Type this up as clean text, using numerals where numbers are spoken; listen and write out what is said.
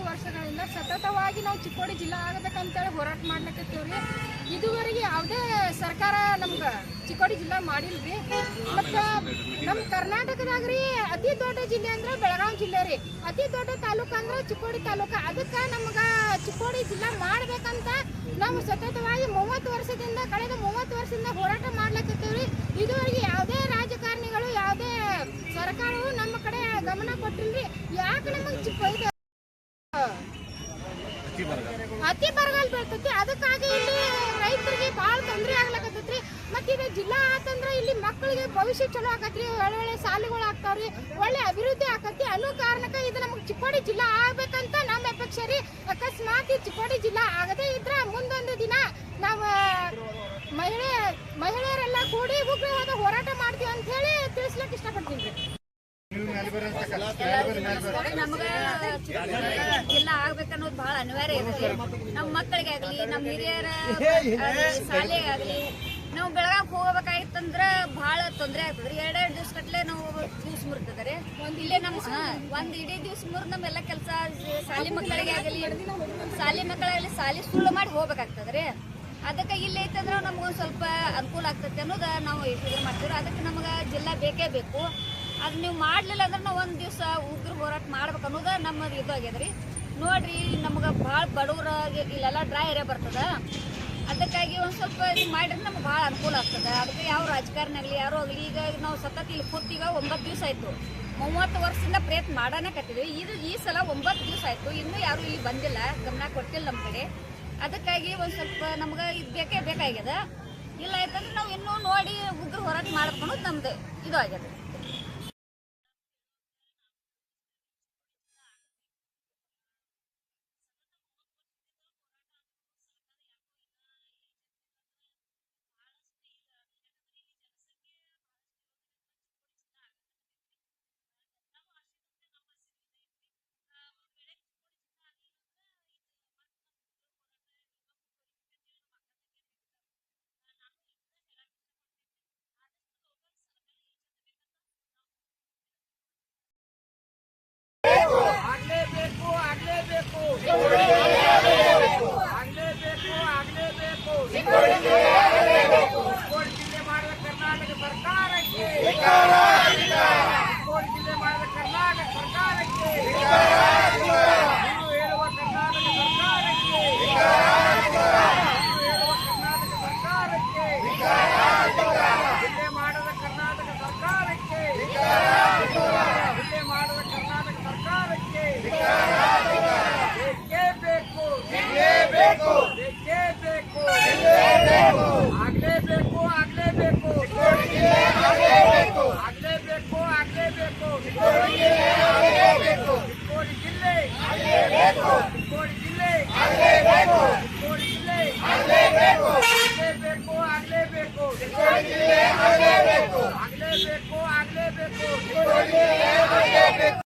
ವರ್ಷಗಳಿಂದ ಸತತವಾಗಿ ನಾವು ಚಿಕ್ಕೋಡಿ ಜಿಲ್ಲಾ ಆಗಬೇಕಂತೇಳಿ ಹೋರಾಟ ಮಾಡ್ಲಿಕ್ಕತ್ತೀವ್ರಿ. ಇದುವರೆಗೆ ಯಾವುದೇ ಸರ್ಕಾರ ನಮ್ಗೆ ಚಿಕ್ಕೋಡಿ ಜಿಲ್ಲಾ ಮಾಡಿಲ್ರಿ. ಮತ್ತು ನಮ್ಮ ಕರ್ನಾಟಕದಾಗ್ರಿ ಅತಿ ದೊಡ್ಡ ಜಿಲ್ಲೆ ಅಂದ್ರೆ ಬೆಳಗಾವಿ ಜಿಲ್ಲೆ ರೀ. ಅತಿ ದೊಡ್ಡ ತಾಲೂಕು ಅಂದ್ರೆ ಚಿಕ್ಕೋಡಿ ತಾಲೂಕು. ಅದಕ್ಕೆ ನಮ್ಗೆ ಚಿಕ್ಕೋಡಿ ಜಿಲ್ಲಾ ಮಾಡ್ಬೇಕಂತ ನಾವು ಸತತವಾಗಿ 30 ವರ್ಷದಿಂದ ಕಳೆದ 30 ವರ್ಷದಿಂದ ಹೋರಾಟ ಮಾಡ್ಲಿಕ್ಕತ್ತೀವ್ರಿ. ಇದುವರೆಗೆ ಯಾವುದೇ ರಾಜಕಾರಣಿಗಳು ಯಾವುದೇ ಸರ್ಕಾರವು ನಮ್ಮ ಕಡೆ ಗಮನ ಕೊಟ್ಟಿಲ್ರಿ. ಯಾಕೆ ನಮಗೆ ಅತಿ ಬರಗಾಲ ಬೀಳ್ತೈತಿ. ಅದಕ್ಕಾಗಿ ಇಲ್ಲಿ ರೈತರಿಗೆ ಭಾಳ ತೊಂದರೆ ಆಗ್ಲಕತ್ತೈತ್ರಿ. ಮತ್ತೆ ಇದು ಜಿಲ್ಲಾ ಆತಂದ್ರೆ ಇಲ್ಲಿ ಮಕ್ಕಳಿಗೆ ಭವಿಷ್ಯ ಚಲೋ ಆಕತ್ರಿ, ಒಳ್ಳೆ ಶಾಲೆಗಳು ಆಗ್ತಾವ್ರಿ, ಒಳ್ಳೆ ಅಭಿವೃದ್ಧಿ ಆಕತಿ ಅನ್ನೋ ಕಾರಣಕ್ಕೆ ಇದು ನಮಗೆ ಚಿಕ್ಕೋಡಿ ಜಿಲ್ಲಾ ಆಗ್ಬೇಕಂತ ನಮ್ಮ ಅಪೇಕ್ಷೆ ರೀ. ಅಕಸ್ಮಾತ್ ಚಿಕ್ಕೋಡಿ ಜಿಲ್ಲಾ ಆಗದೇ ಇದ್ರ ಮುಂದೊಂದು ದಿನ ನಾವು ಮಹಿಳೆಯರೆಲ್ಲ ಕೂಡಿ ಉಗ್ರವಾದ ಹೋರಾಟ ಮಾಡ್ತೀವಿ ಅಂತ ಹೇಳಿ ತಿಳಿಸ್ಲಿಕ್ಕೆ ಇಷ್ಟಪಡ್ತೀನಿ ರೀ. ನಮಗ ಜಿಲ್ಲಾ ಆಗ್ಬೇಕನ್ನೋದು ಬಹಳ ಅನಿವಾರ್ಯ ಇದೆ. ನಮ್ಮ ಮಕ್ಕಳಿಗೆ ಆಗ್ಲಿ, ನಮ್ಮ ಹಿರಿಯರ ಶಾಲೆಗಾಗ್ಲಿ, ನಾವು ಬೆಳಗಾವಿ ಹೋಗ್ಬೇಕಾಗಿತ್ತಂದ್ರ ಬಹಳ ತೊಂದರೆ ಆಗ್ತದ್ರಿ. 2 ದಿವಸ ಕಟ್ಲೆ ನಾವು ದಿವ್ಸ ಮುರ್ತದ್ರಿ. ಇಲ್ಲೇ ಒಂದ್ ಇಡೀ ದಿವ್ಸ ಮುರಿದ್ ನಮ್ಮೆಲ್ಲ ಕೆಲಸ ಶಾಲೆ ಮಕ್ಕಳಿಗೆ ಆಗಲಿ ಶಾಲೆ ಸುಳ್ಳು ಮಾಡಿ ಹೋಗ್ಬೇಕಾಗ್ತದ್ರಿ. ಅದಕ್ಕೆ ಇಲ್ಲಿ ಐತಂದ್ರೆ ನಮ್ಗೊಂದು ಸ್ವಲ್ಪ ಅನುಕೂಲ ಆಗ್ತೈತಿ ಅನ್ನೋದ ನಾವು ಇದು ಮಾಡ್ತೀವಿ. ಅದಕ್ಕೆ ನಮ್ಗೆ ಜಿಲ್ಲಾ ಬೇಕೇ ಬೇಕು. ಅದು ನೀವು ಮಾಡ್ಲಿಲ್ಲ ಅಂದ್ರೆ ನಾವು ಒಂದು ದಿವಸ ಉಗ್ರ ಹೋರಾಟ ಮಾಡ್ಬೇಕು ಅನ್ನೋದು ನಮ್ಮದು ಇದು ಆಗ್ಯದ್ರಿ. ನೋಡ್ರಿ, ನಮ್ಗೆ ಭಾಳ ಬಡವ್ರಾಗಿ ಇಲ್ಲೆಲ್ಲ ಡ್ರೈ ಏರಿಯಾ ಬರ್ತದ. ಅದಕ್ಕಾಗಿ ಒಂದು ಸ್ವಲ್ಪ ಇದು ಮಾಡಿದ್ರೆ ನಮ್ಗೆ ಭಾಳ ಅನುಕೂಲ ಆಗ್ತದೆ. ಅದಕ್ಕೆ ಯಾವ ರಾಜಕಾರಣ ಆಗಲಿ ಯಾರೋ ಆಗಲಿ, ಈಗ ನಾವು ಸತತ ಇಲ್ಲಿ ಕೂತೀಗ 9 ದಿವಸ ಆಯಿತು. 30 ವರ್ಷದಿಂದ ಪ್ರಯತ್ನ ಮಾಡಾನೇ ಕಟ್ಟಿದ್ವಿ. ಈ ಸಲ 9 ದಿವಸ ಆಯಿತು, ಇನ್ನೂ ಯಾರು ಇಲ್ಲಿ ಬಂದಿಲ್ಲ, ಗಮನ ಕೊಟ್ಟಿಲ್ಲ ನಮ್ಮ ಕಡೆ. ಅದಕ್ಕಾಗಿ ಒಂದು ಸ್ವಲ್ಪ ನಮ್ಗೆ ಇದು ಬೇಕಾಗ್ಯದ. ಇಲ್ಲ ಆಯ್ತಂದ್ರೆ ನಾವು ಇನ್ನೂ ನೋಡಿ ಉಗ್ರ ಹೋರಾಟ ಮಾಡ್ಬೇಕು ಅನ್ನೋದು ನಮ್ದು ಇದು ಆಗ್ಯದ.